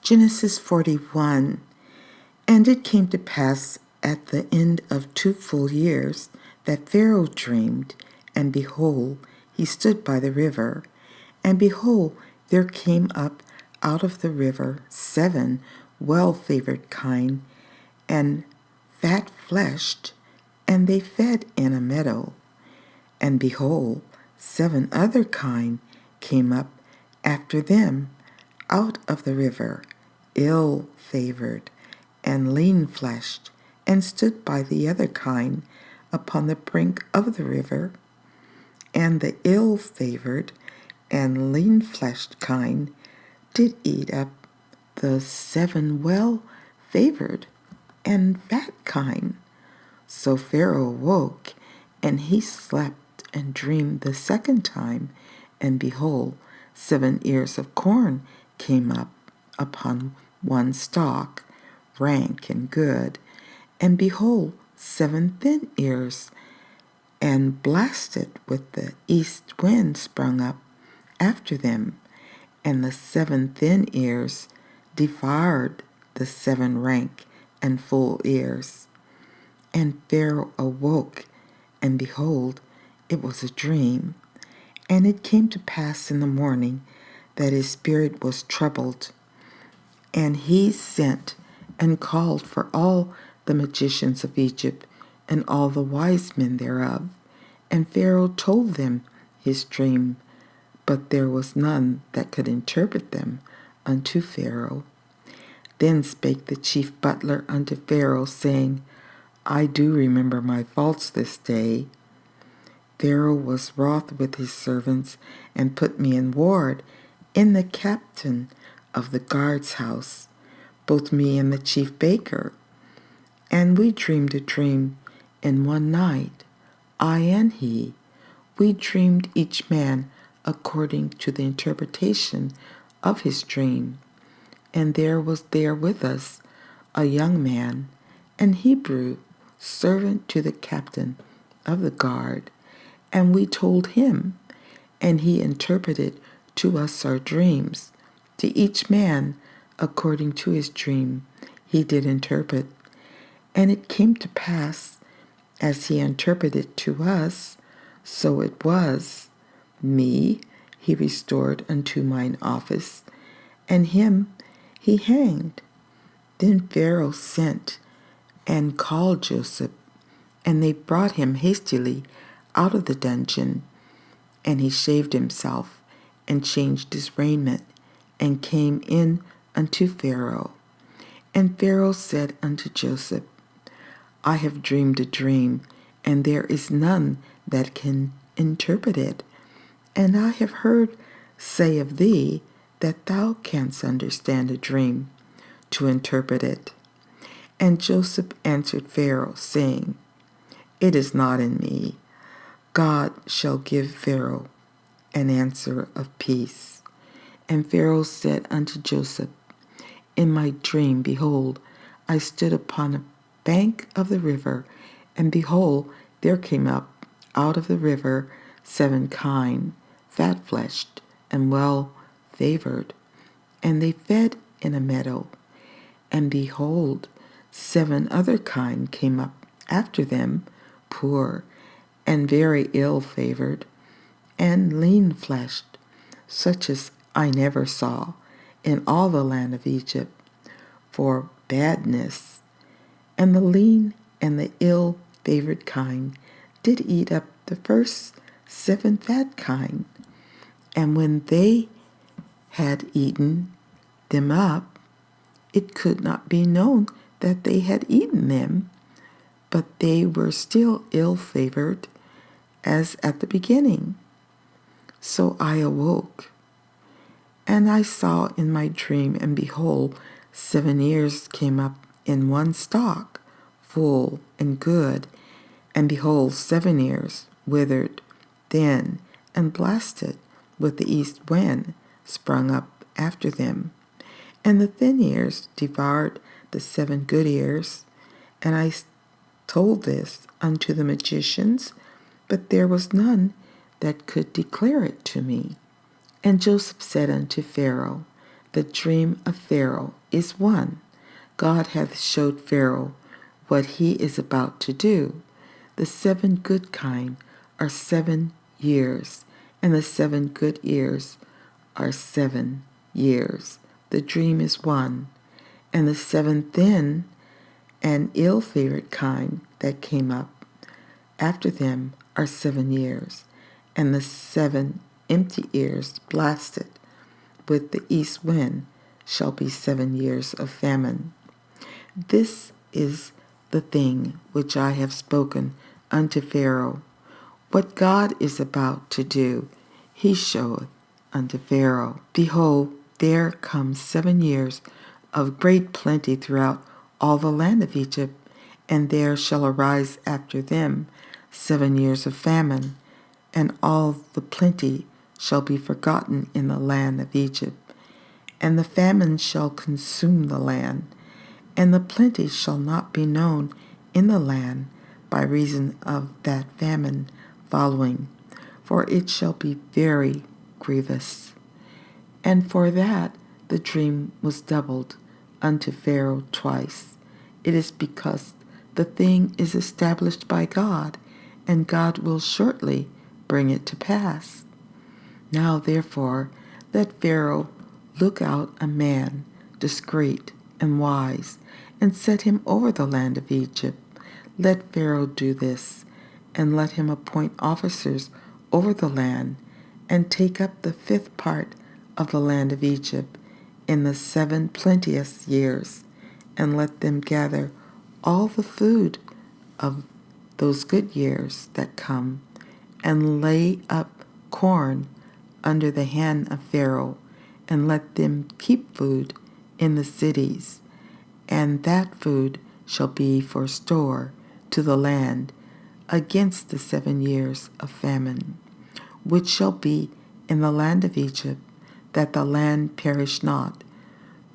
Genesis 41. And it came to pass at the end of 2 full years that Pharaoh dreamed, and behold, he stood by the river. And behold, there came up out of the river 7 well-favored kine, and fat-fleshed, and they fed in a meadow. And behold, 7 other kine came up after them out of the river, ill-favored and lean-fleshed, and stood by the other kine upon the brink of the river. And the ill-favored and lean-fleshed kine did eat up the 7 well-favored and fat kine. So Pharaoh awoke, and he slept and dreamed the second time, and behold, 7 ears of corn came up upon one stalk, rank and good, and behold, 7 thin ears, and blasted with the east wind sprung up after them, and the 7 thin ears devoured the 7 rank and full ears. And Pharaoh awoke, and behold, it was a dream. And it came to pass in the morning that his spirit was troubled, and he sent and called for all the magicians of Egypt and all the wise men thereof. And Pharaoh told them his dream, but there was none that could interpret them unto Pharaoh. Then spake the chief butler unto Pharaoh, saying, I do remember my faults this day. Pharaoh was wroth with his servants, and put me in ward in the captain of the guard's house, both me and the chief baker. And we dreamed a dream in one night, I and he. We dreamed each man according to the interpretation of his dream. And there was there with us a young man, an Hebrew, servant to the captain of the guard. And we told him, and he interpreted to us our dreams. To each man according to his dream he did interpret. And it came to pass, as he interpreted to us, so it was. Me he restored unto mine office, and him he hanged. Then Pharaoh sent and called Joseph, and they brought him hastily out of the dungeon. And he shaved himself, and changed his raiment, and came in unto Pharaoh. And Pharaoh said unto Joseph, I have dreamed a dream, and there is none that can interpret it. And I have heard say of thee that thou canst understand a dream, to interpret it. And Joseph answered Pharaoh, saying, It is not in me. God shall give Pharaoh an answer of peace. And Pharaoh said unto Joseph, In my dream, behold, I stood upon a bank of the river, and behold, there came up out of the river 7 kine, fat-fleshed and well-favored, and they fed in a meadow. And behold, 7 other kine came up after them, poor and very ill-favored, and lean-fleshed, such as I never saw in all the land of Egypt, for badness. And the lean and the ill-favored kine did eat up the first 7 fat kine. And when they had eaten them up, it could not be known that they had eaten them, but they were still ill-favored as at the beginning. So I awoke, and I saw in my dream, and behold, 7 ears came up in one stalk, full and good, and behold, 7 ears withered, thin, and blasted with the east wind sprung up after them. And the thin ears devoured the 7 good ears. And I told this unto the magicians, but there was none that could declare it to me. And Joseph said unto Pharaoh, The dream of Pharaoh is one. God hath showed Pharaoh what he is about to do. The 7 good kine are 7 years, and the 7 good ears are 7 years. The dream is one. And the 7 thin and ill-favored kine that came up after them are 7 years, and the 7 empty ears blasted with the east wind shall be 7 years of famine. This is the thing which I have spoken unto Pharaoh. What God is about to do, he showeth unto Pharaoh. Behold, there come 7 years of great plenty throughout all the land of Egypt, and there shall arise after them 7 years of famine, and all the plenty shall be forgotten in the land of Egypt. And the famine shall consume the land, and the plenty shall not be known in the land by reason of that famine following, for it shall be very grievous. And for that the dream was doubled unto Pharaoh twice. It is because the thing is established by God, and God will shortly bring it to pass. Now therefore let Pharaoh look out a man discreet and wise, and set him over the land of Egypt. Let Pharaoh do this, and let him appoint officers over the land, and take up the 5th part of the land of Egypt in the 7 plenteous years, and let them gather all the food of those good years that come, and lay up corn under the hand of Pharaoh, and let them keep food in the cities, and that food shall be for store to the land against the 7 years of famine, which shall be in the land of Egypt, that the land perish not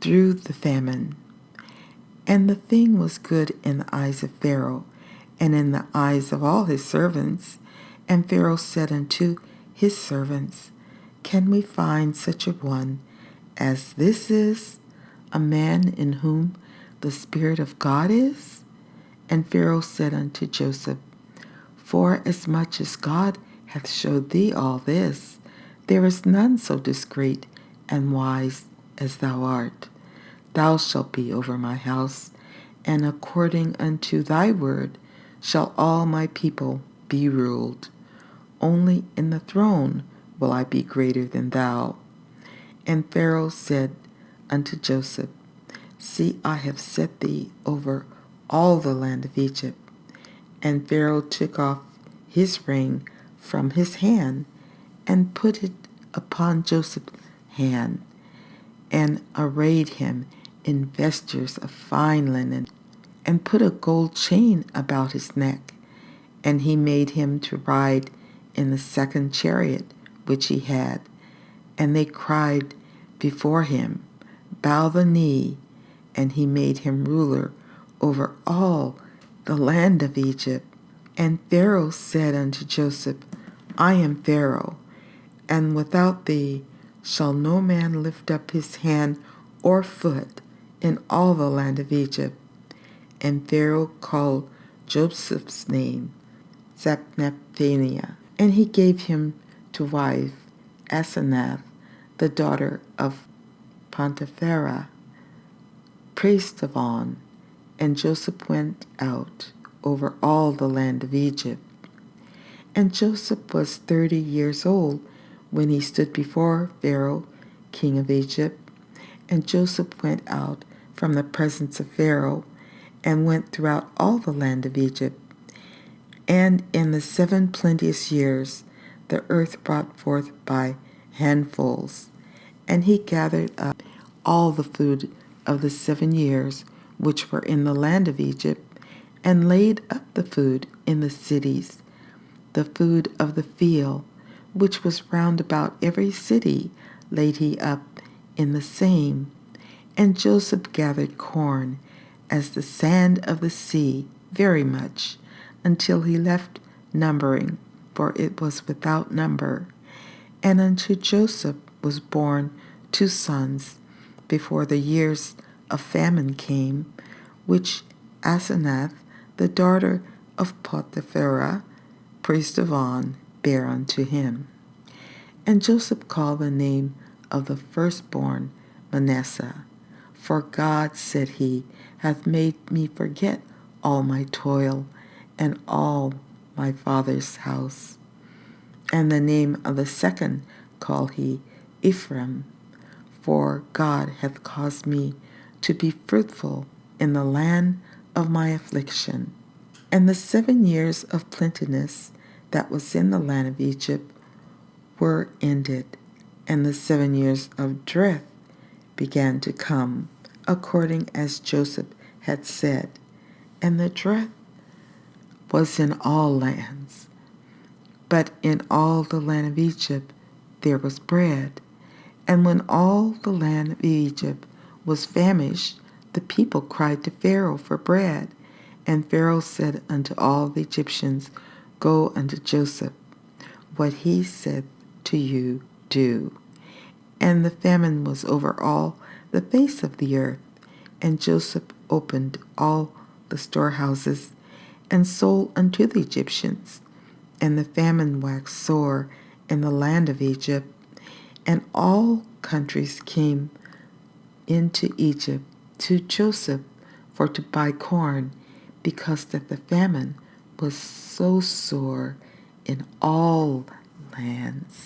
through the famine. And the thing was good in the eyes of Pharaoh, and in the eyes of all his servants. And Pharaoh said unto his servants, Can we find such a one as this is, a man in whom the Spirit of God is? And Pharaoh said unto Joseph, Forasmuch as God hath showed thee all this, there is none so discreet and wise as thou art. Thou shalt be over my house, and according unto thy word shall all my people be ruled. Only in the throne will I be greater than thou. And Pharaoh said unto Joseph, See, I have set thee over all the land of Egypt. And Pharaoh took off his ring from his hand, and put it upon Joseph's hand, and arrayed him in vestures of fine linen, and put a gold chain about his neck. And he made him to ride in the 2nd chariot which he had. And they cried before him, Bow the knee. And he made him ruler over all the land of Egypt. And Pharaoh said unto Joseph, I am Pharaoh, and without thee shall no man lift up his hand or foot in all the land of Egypt. And Pharaoh called Joseph's name Zapnephaniah, and he gave him to wife Asenath, the daughter of Potiphera, priest of On. And Joseph went out over all the land of Egypt. And Joseph was 30 years old when he stood before Pharaoh, king of Egypt. And Joseph went out from the presence of Pharaoh, and went throughout all the land of Egypt. And in the 7 plenteous years the earth brought forth by handfuls. And he gathered up all the food of the 7 years which were in the land of Egypt, and laid up the food in the cities. The food of the field, which was round about every city, laid he up in the same. And Joseph gathered corn as the sand of the sea very much, until he left numbering, for it was without number. And unto Joseph was born 2 sons. before the years of famine came, which Asenath, the daughter of Potiphera, priest of On, bare unto him. And Joseph called the name of the firstborn Manasseh. For God, said he, hath made me forget all my toil and all my father's house. And the name of the second called he Ephraim, for God hath caused me to be fruitful in the land of my affliction. And the 7 years of plenteousness that was in the land of Egypt were ended, and the 7 years of drought began to come, according as Joseph had said. And the drought was in all lands, but in all the land of Egypt there was bread. And when all the land of Egypt was famished, the people cried to Pharaoh for bread. And Pharaoh said unto all the Egyptians, Go unto Joseph, what he said to you, do. And the famine was over all the face of the earth. And Joseph opened all the storehouses, and sold unto the Egyptians. And the famine waxed sore in the land of Egypt, and all countries came into Egypt to Joseph for to buy corn, because that the famine was so sore in all lands.